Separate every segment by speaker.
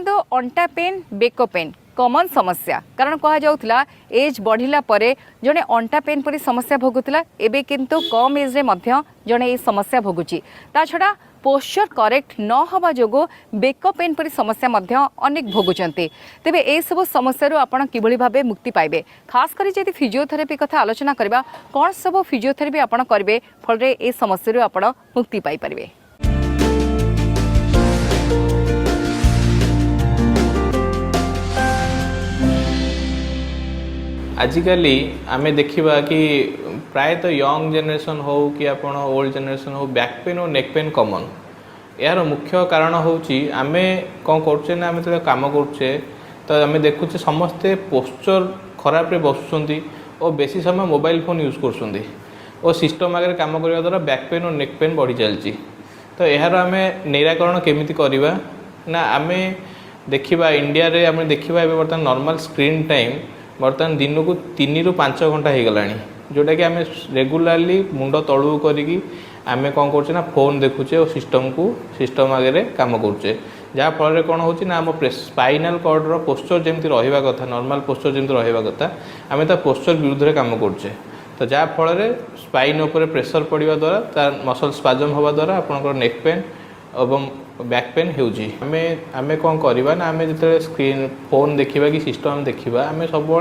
Speaker 1: तो अंटा pen bake pen common समस्या कारण कह जाऊला एज बढ़िला परे जड़े अंटा पेन परी समस्या भोगुला एबे किंतु कम एज रे मध्य जड़े ये समस्या भोगुची ता छड़ा पोस्चर करेक्ट न हवा जोगो बेक पेन परी समस्या मध्य अनेक भोगुचंती तेबे ए सब समस्या रो आपण किभली भाबे मुक्ति पाइबे खास करी जदि फिजियोथेरेपी कथा आलोचना करबा कोन सब फिजियोथेरेपी आपण करबे फल रे ए समस्या रो आपण मुक्ति पाइ परिबे।
Speaker 2: आजिकली आमे देखिबा कि प्रायतः यंग जनरेशन हो कि आपण ओल्ड जनरेशन हो बैक पेन और नेक पेन कॉमन यार मुख्य कारण होची आमे कौन करछे ना आमे तो काम करछे तो आमे देखुचे समस्ते पोस्चर खराब रे बसुछंती और बेसी समय मोबाइल फोन यूज करछंती और सिस्टम आगे काम करबा द्वारा बैक पेन और नेक पेन बढ़ी चलची तो यार आमे निराकरण केमिति करबा ना आमे देखिबा इंडिया रे आमे देखिबा एबे वर्तमान नॉर्मल स्क्रीन टाइम बर्तमान दिन को 3 ରୁ 5 घंटा हो गलानी जोटा कि आम रेगुलाली मुंड तलू करी आम कौन करचे ना फोन देखुचे और सिस्टम आगे काम करुचे जहाँफल कौन हो आम स्पाइनाल कॉर्डर पोस्चर जमी रहा कथा नॉर्मल पोस्चर जमी रहा कथा आम पोस्चर विरुद्ध में काम करुचे तो जहाँफल स्पाइन उपर प्रेशर पड़ा द्वारा तार मसल स्पाजम हवा द्वारा आपंकर नेक पेन एवं बैक पेन होमें कौन करवा ना आम जो स्क्रीन फोन देखा कि सिस्टम देखा आम सब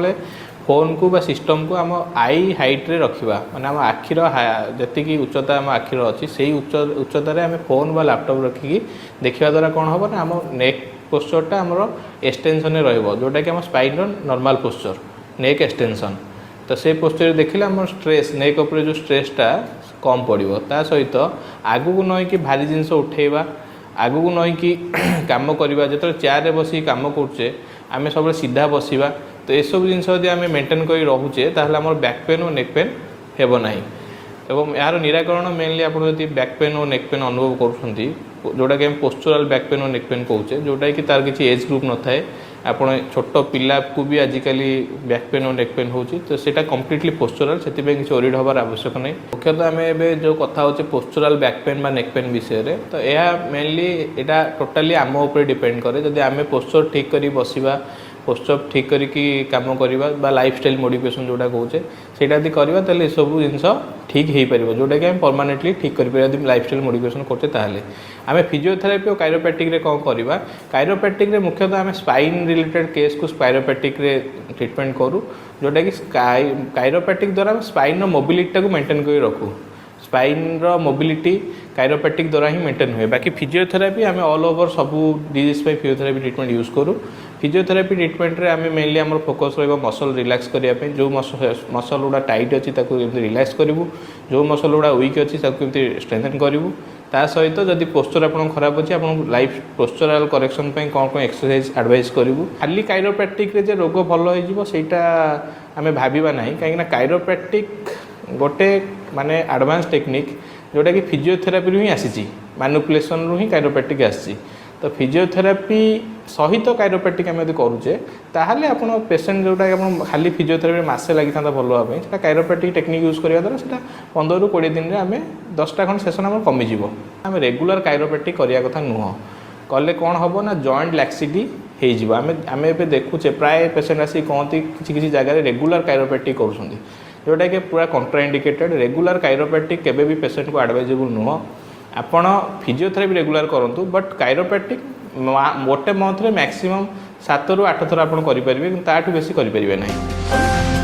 Speaker 2: फोन को बा सिस्टम को आम आई हाइट रे रखा माने आम आखिर जी उच्चता आम आखिर अच्छी से उच्चतार आम फोन बा लैपटॉप रखिकी देखा द्वारा कौन हम ना आम नेक पोस्चरटा आमर एक्सटेंशन रोटा कि आम स्पाइन नॉर्मल पोस्चर नेक एक्सटेंशन तो से पोस्चर देखिले आम स्ट्रेस नेक उपर जो स्ट्रेसटा कम पड़ो ता सहित आगू नईकि भारी जिनस उठेबा आगू नईकि काम करवा जो चेयर बसी काम करुचे आम सब सीधा बसवा तो ये सब जिन आम मेंटेन कर रोचे ताहले बैक पेन और नेक पेन हेब ना एवं यार निराकरण मेनली आप बैक पेन और नेक पेन अनुभव कर जोटा कि पोस्चुरल बैक पेन और नेक पेन कहचे जोटा कि तार किसी एज ग्रुप न थाए आप छोट पिला को भी आजिकली बैक पेन और नेक पेन होची तो सेटा कम्प्लीटली पोस्चुरल से किसी ओरिड हबार आवश्यक नहीं मुख्यतः आम एवं जो कथा होचे पोस्चुरल बैक पेन बा नेक पेन विषय तो यह मेनली यहाँ टोटाली आम उपर डिपेंड करे जदि आम पोस्चर ठीक कर बसवा पोस्चर ठीक करिकी काम करवा बा लाइफस्टाइल मॉडिफिकेशन जोटा कहचे सेटा यदि करवा ताले सब जिनस ठीक हो पार जोटा कि आम परमानेंटली ठीक कर लाइफस्टाइल मॉडिफिकेशन करते ताहले आम फिजियोथेरापी और काइरोप्रैक्टिक रे कौन करवा काइरोप्रैक्टिक रे मुख्यतः आम स्पाइन रिलेटेड केस को काइरोप्रैक्टिक रे ट्रीटमेंट करूँ जोटा कि काइरोप्रैक्टिक द्वारा स्पाइन मोबिलिटी को मेंटेन कर रखू स्पाइन मोबिलिटी काइरोप्रैक्टिक द्वारा ही मेंटेन हुए बाकी फिजियोथेरापी आम ऑल ओवर सबू डिजीज पे फिजियोथेरापी ट्रीटमेंट यूज करूँ फिजियोथेरापी ट्रीटमेंट रे आम मेनली आम फोकस रहा मसल रिलैक्स करने जो मसल गुड़ा टाइट अच्छी रिलैक्स करूँ जो मसल गुड़ा वीक अच्छी स्ट्रेंथन करूँ ता सहित जदि पोस्चर आप खराब अच्छी आप लाइफ पोस्चरल करेक्शन कौन कौन एक्सरसाइज एडवाइस करूँ खाली काइरोप्रैक्टिक रे जे रोग भल होटा आम भाविबा ना कहीं काइरोप्रैक्टिक गोटे माने एडवांस टेक्निक जोटा कि फिजियोथेरापी रू ही आसी मैनिपुलेशन रू ही काइरोप्रैक्टिक आसी तो फिजियोथेरापी सहित काइरोप्रैक्टिक आम करुचे ताहले आप पेसेंट जोटा खाली फिजियोथेरापी मसे लगी था भल हाँपी काइरोप्रैक्टिक टेक्निक यूज करने द्वारा से 15 ରୁ 20 दिन में आम 10टा खंड सेसन आम कमिज आम रेगुलर काइरोप्रैक्टिक करने कथा नुह कले कौन हम ना जॉइंट लैक्सिटी हो आम ए देखुचे प्राय पेसेंट आसी कहती किसी जगह रेगुलर काइरोप्रैक्टिक कर जोटा कि पूरा कंट्राइंडिकेटेड रेगुलर काइरोप्रैक्टिक केबे भी पेसेंट को एडवाइजेबल नुह आपण फिजियोथेरापी रेगुलर करूँ बट काइरोप्रैक्टिक गोटे मंथ रे मैक्सिमम 7 ରୁ 8 थर आप करेंगे ताठू बेसी करें ना।